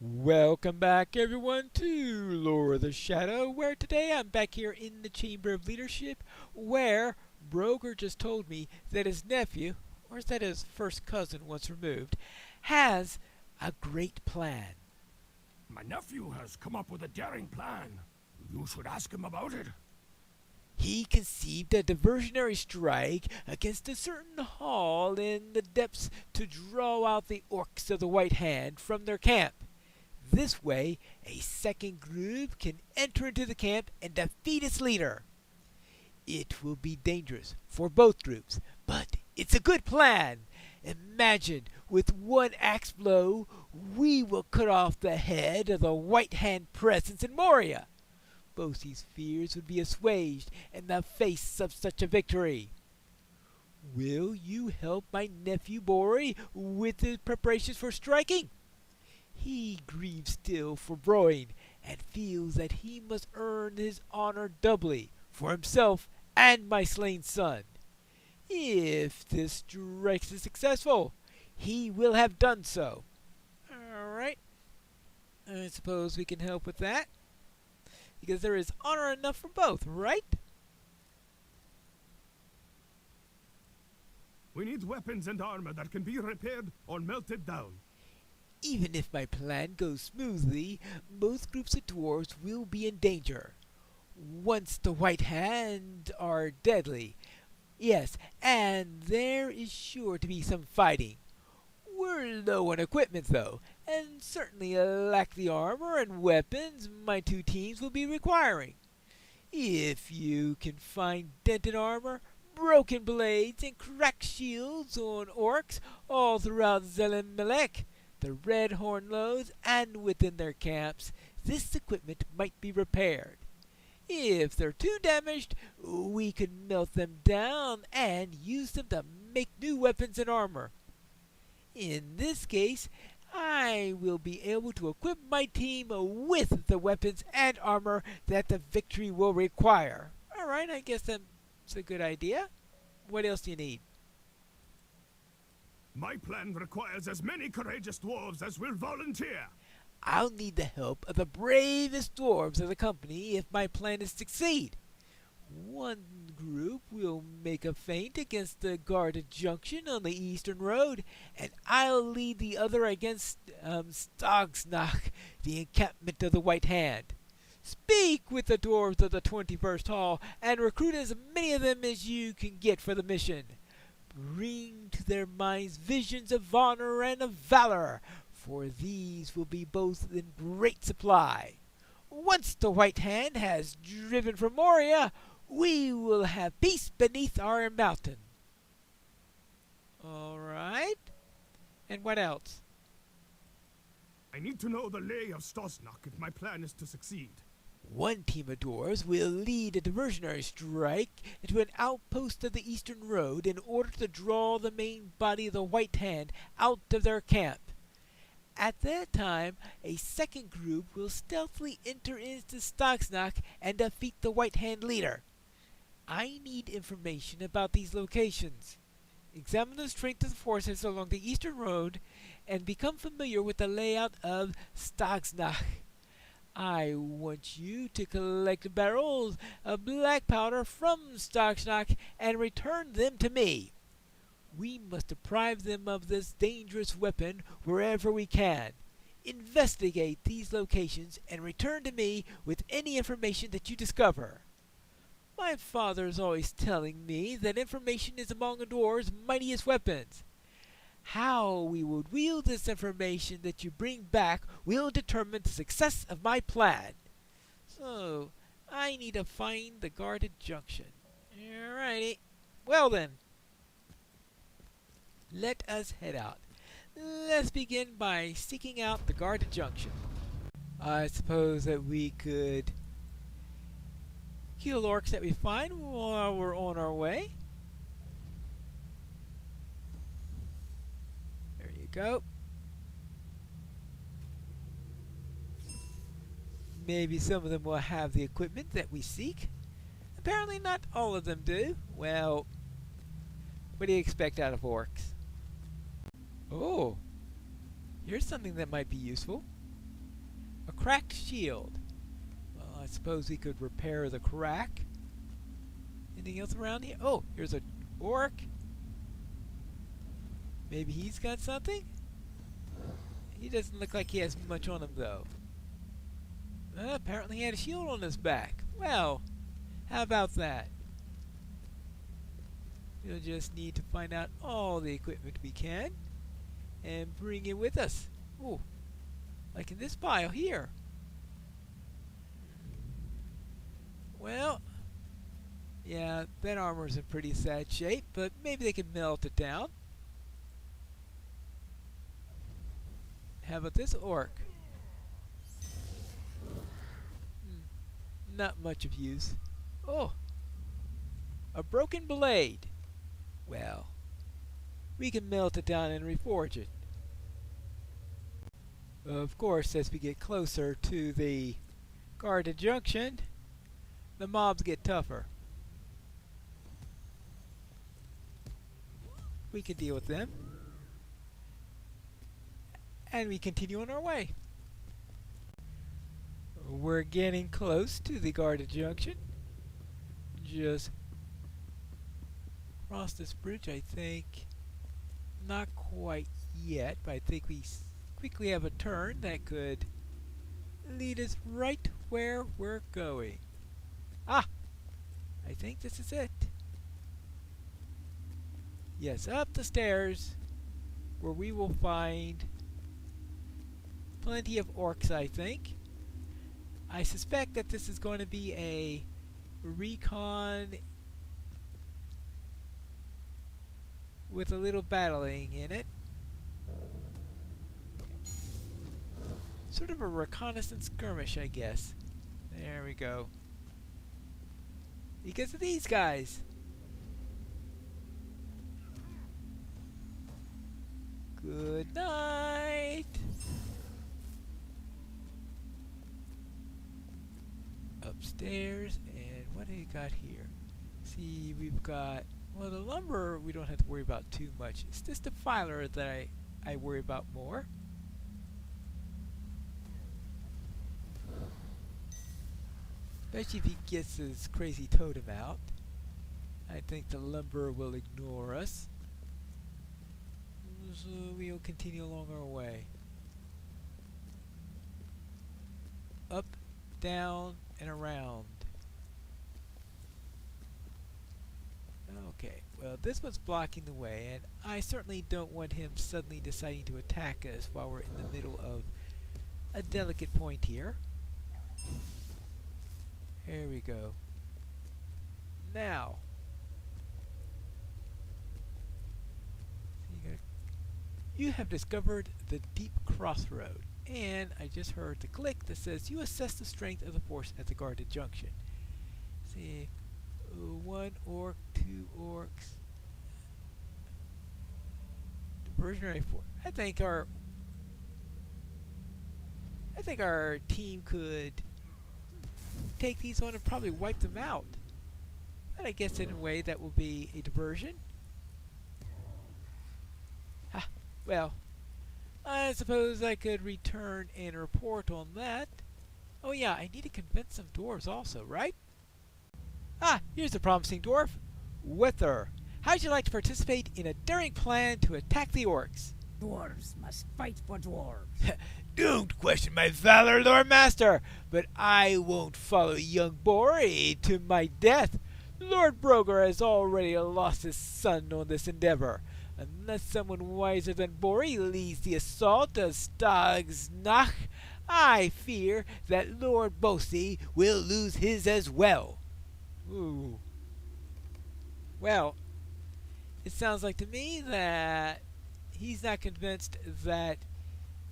Welcome back, everyone, to Lore of the Shadow, where today I'm back here in the Chamber of Leadership, where Broger just told me that his nephew, or is that his first cousin once removed, has a great plan. My nephew has come up with a daring plan. You should ask him about it. He conceived a diversionary strike against a certain hall in the depths to draw out the orcs of the White Hand from their camp. This way, a second group can enter into the camp and defeat its leader. It will be dangerous for both groups, but it's a good plan. Imagine, with one axe blow, we will cut off the head of the White Hand presence in Moria. Both these fears would be assuaged in the face of such a victory. Will you help my nephew Bori with the preparations for striking? He grieves still for Broin, and feels that he must earn his honor doubly for himself and my slain son. If this strike is successful, he will have done so. Alright, I suppose we can help with that, because there is honor enough for both, right? We need weapons and armor that can be repaired or melted down. Even if my plan goes smoothly, both groups of dwarves will be in danger. Once the White Hand are deadly. Yes, and there is sure to be some fighting. We're low on equipment, though, and certainly lack the armor and weapons my two teams will be requiring. If you can find dented armor, broken blades, and cracked shields on orcs all throughout Zelenmelek, the Red Horn Lows, and within their camps, this equipment might be repaired. If they're too damaged, we could melt them down and use them to make new weapons and armor. In this case, I will be able to equip my team with the weapons and armor that the victory will require. Alright, I guess that's a good idea. What else do you need? My plan requires as many courageous dwarves as will volunteer. I'll need the help of the bravest dwarves of the company if my plan is to succeed. One group will make a feint against the guarded junction on the eastern road, and I'll lead the other against Stogsnach, the encampment of the White Hand. Speak with the dwarves of the 21st Hall and recruit as many of them as you can get for the mission. Bring to their minds visions of honor and of valor, for these will be both in great supply. Once the White Hand has driven from Moria, we will have peace beneath our mountain. All right. And what else? I need to know the lay of Stosnach if my plan is to succeed. One team of dwarves will lead a diversionary strike into an outpost of the eastern road in order to draw the main body of the White Hand out of their camp. At that time, a second group will stealthily enter into Stogsnach and defeat the White Hand leader. I need information about these locations. Examine the strength of the forces along the eastern road and become familiar with the layout of Stogsnach. I want you to collect barrels of black powder from Stogsnach and return them to me. We must deprive them of this dangerous weapon wherever we can. Investigate these locations and return to me with any information that you discover. My father is always telling me that information is among a dwarf's mightiest weapons. How we would wield this information that you bring back will determine the success of my plan. So, I need to find the guarded junction. Alrighty. Well then, let us head out. Let's begin by seeking out the guarded junction. I suppose that we could kill orcs that we find while we're on our way. There you go. Maybe some of them will have the equipment that we seek. Apparently not all of them do. Well, what do you expect out of orcs? Oh, here's something that might be useful. A cracked shield. Well, I suppose we could repair the crack. Anything else around here? Oh, here's a orc. Maybe he's got something? He doesn't look like he has much on him, though. Apparently he had a shield on his back. Well, how about that? We'll just need to find out all the equipment we can and bring it with us. Oh, like in this pile here. Well, yeah, that armor's in pretty sad shape, but maybe they can melt it down. How about this orc? Not much of use. Oh, a broken blade. Well, we can melt it down and reforge it. Of course, as we get closer to the guarded junction, the mobs get tougher. We can deal with them. And we continue on our way. We're getting close to the guarded junction. Just cross this bridge, I think. Not quite yet, but I think we quickly have a turn that could lead us right where we're going. Ah! I think this is it. Yes, up the stairs, where we will find plenty of orcs, I think. I suspect that this is going to be a recon with a little battling in it. Sort of a reconnaissance skirmish, I guess. There we go. Because of these guys. Good night. Upstairs, and what do you got here? See, we've got, well, the lumber we don't have to worry about too much. It's just the filer that I worry about more. Especially if he gets his crazy totem out. I think the lumber will ignore us. So we'll continue along our way. Up, down, and around. Okay, well, this one's blocking the way, and I certainly don't want him suddenly deciding to attack us while we're in the middle of a delicate point here. Here we go. Now, you have discovered the deep crossroad, and I just heard the click that says you assess the strength of the force at the guarded junction. See, 1 orc, 2 orcs. Diversionary force. I think our team could take these on and probably wipe them out. But I guess in a way that will be a diversion. Well, I suppose I could return and report on that. Oh yeah, I need to convince some dwarves also, right? Ah, here's a promising dwarf. Wither, how'd you like to participate in a daring plan to attack the orcs? Dwarves must fight for dwarves. Don't question my valor, Lord Master, but I won't follow young Bori to my death. Lord Broger has already lost his son on this endeavor. Unless someone wiser than Bori leads the assault of Stagsnach, I fear that Lord Bosi will lose his as well. Ooh. Well, it sounds like to me that he's not convinced that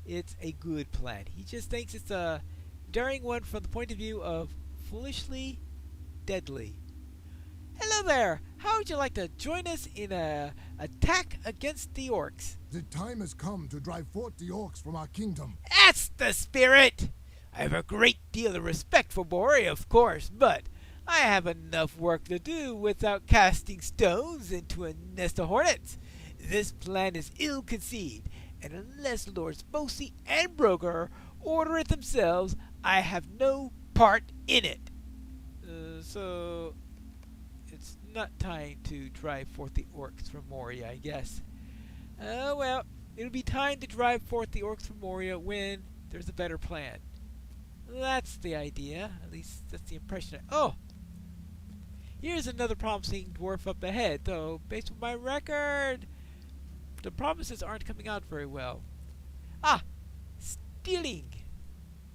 it's a good plan. He just thinks it's a daring one from the point of view of foolishly deadly. Hello there! How would you like to join us in a attack against the orcs? The time has come to drive forth the orcs from our kingdom. That's the spirit! I have a great deal of respect for Bori, of course, but I have enough work to do without casting stones into a nest of hornets. This plan is ill-conceived, and unless Lords Bosi and Broger order it themselves. I have no part in it. So it's not time to drive forth the orcs from Moria, I guess. Well, it'll be time to drive forth the orcs from Moria when there's a better plan. That's the idea. At least that's the impression. Oh! Here's another promising dwarf up ahead, though, based on my record, the promises aren't coming out very well. Ah! Stealing!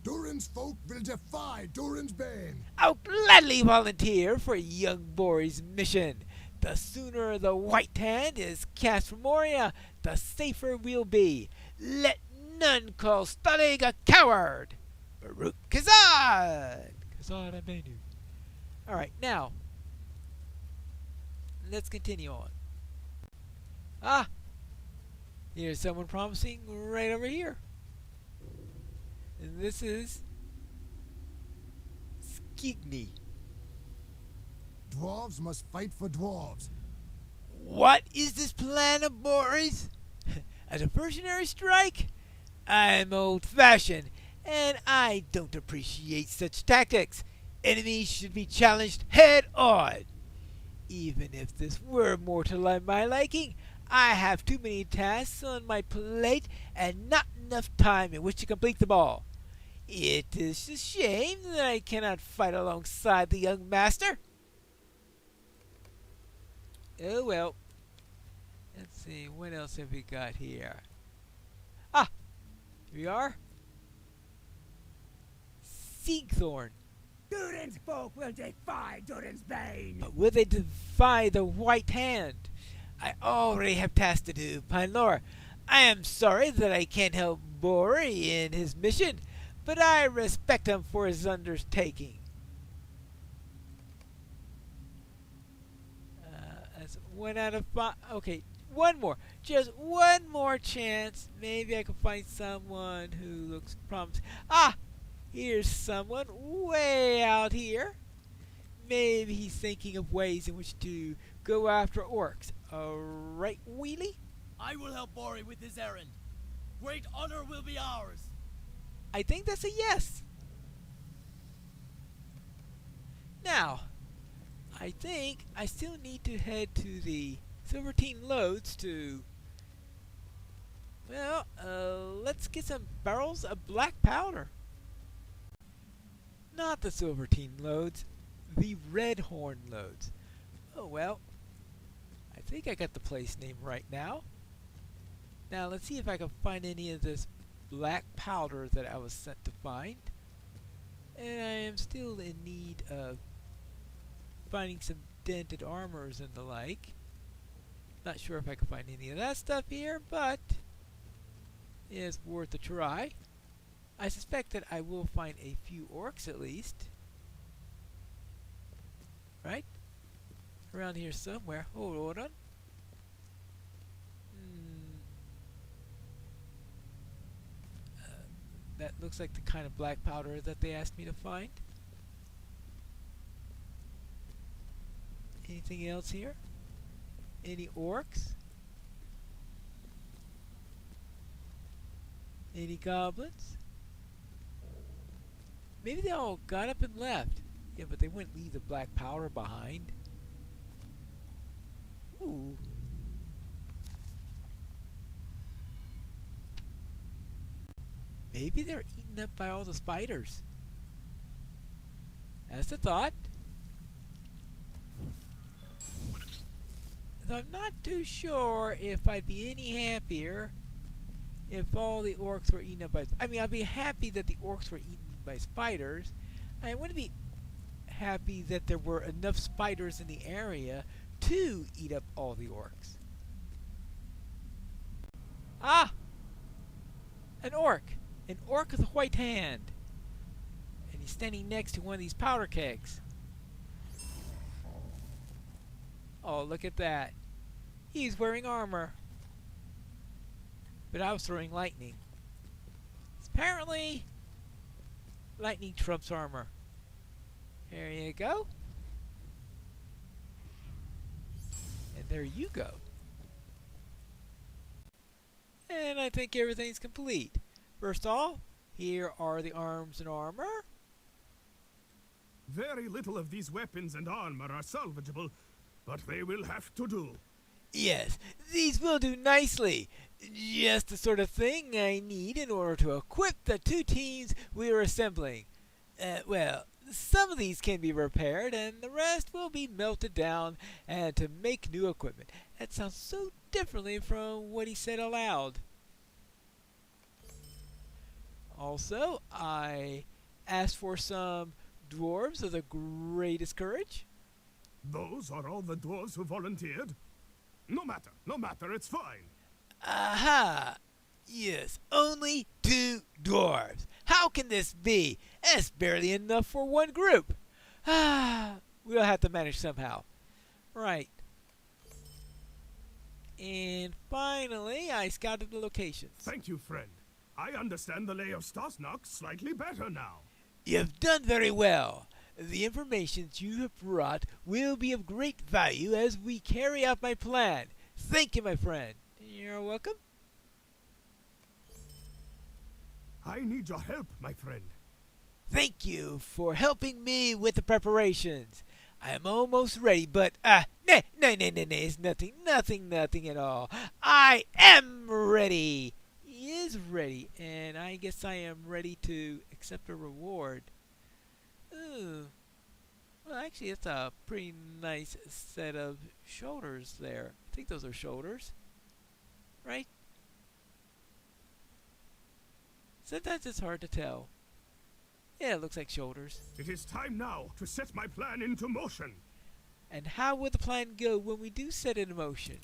Durin's folk will defy Durin's bane. I'll gladly volunteer for young Bori's mission. The sooner the white hand is cast from Moria, the safer we'll be. Let none call Stalag a coward! Baruch Kazan! Kazan Amenu. Alright, now, let's continue on. Ah! Here's someone promising right over here. And this is Skigny. Dwarves must fight for dwarves. What is this plan of Boris? A diversionary strike? I'm old-fashioned, and I don't appreciate such tactics. Enemies should be challenged head-on. Even if this were more to my liking, I have too many tasks on my plate and not enough time in which to complete them all. It is a shame that I cannot fight alongside the young master. Oh well. Let's see, what else have we got here? Ah! Here we are. Siegthorn. Durin's folk will defy Durin's bane. But will they defy the White Hand? I already have tasks to do, Pinelor. I am sorry that I can't help Bori in his mission, but I respect him for his undertaking. That's 1 out of 5. Okay, one more. Just one more chance. Maybe I can find someone who looks promising. Ah! Here's someone way out here. Maybe he's thinking of ways in which to go after orcs. Right, Wheelie? I will help Bori with his errand. Great honor will be ours. I think that's a yes. Now, I think I still need to head to the Silvertine Loads to... Well, let's get some barrels of black powder. Not the Silvertine Loads, the Redhorn Loads. Oh well, I think I got the place name right now. Now let's see if I can find any of this black powder that I was sent to find. And I am still in need of finding some dented armors and the like. Not sure if I can find any of that stuff here, but it's worth a try. I suspect that I will find a few orcs at least. Right? Around here somewhere. Hold on. That looks like the kind of black powder that they asked me to find. Anything else here? Any orcs? Any goblins? Maybe they all got up and left. Yeah, but they wouldn't leave the black powder behind. Ooh. Maybe they're eaten up by all the spiders. That's a thought. Though I'm not too sure if I'd be any happier if all the orcs were eaten up by... I mean, I'd be happy that the orcs were eaten by spiders. I wouldn't be happy that there were enough spiders in the area to eat up all the orcs. Ah! An orc! An orc with a white hand! And he's standing next to one of these powder kegs. Oh, look at that. He's wearing armor. But I was throwing lightning. Apparently, lightning trumps armor. There you go. And there you go. And I think everything's complete. First off, Here are the arms and armor. Very little of these weapons and armor are salvageable, but they will have to do. Yes, these will do nicely. Just the sort of thing I need in order to equip the two teams we are assembling. Well, some of these can be repaired, and the rest will be melted down and to make new equipment. That sounds so differently from what he said aloud. Also, I asked for some dwarves of the greatest courage. Those are all the dwarves who volunteered? No matter, it's fine. Aha! Yes, only 2 dwarves. How can this be? That's barely enough for one group. We'll have to manage somehow. Right. And finally, I scouted the locations. Thank you, friend. I understand the lay of Stasnak slightly better now. You've done very well. The information you have brought will be of great value as we carry out my plan. Thank you, my friend. You're welcome. I need your help, my friend. Thank you for helping me with the preparations. I am almost ready, but no, it's nothing at all. I am ready. He is ready, and I guess I am ready to accept a reward. Ooh. Well, actually, it's a pretty nice set of shoulders there. I think those are shoulders, right? Sometimes it's hard to tell. Yeah, it looks like shoulders. It is time now to set my plan into motion. And how will the plan go when we do set it in motion?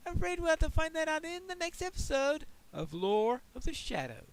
I'm afraid we'll have to find that out in the next episode of Lore of the Shadow.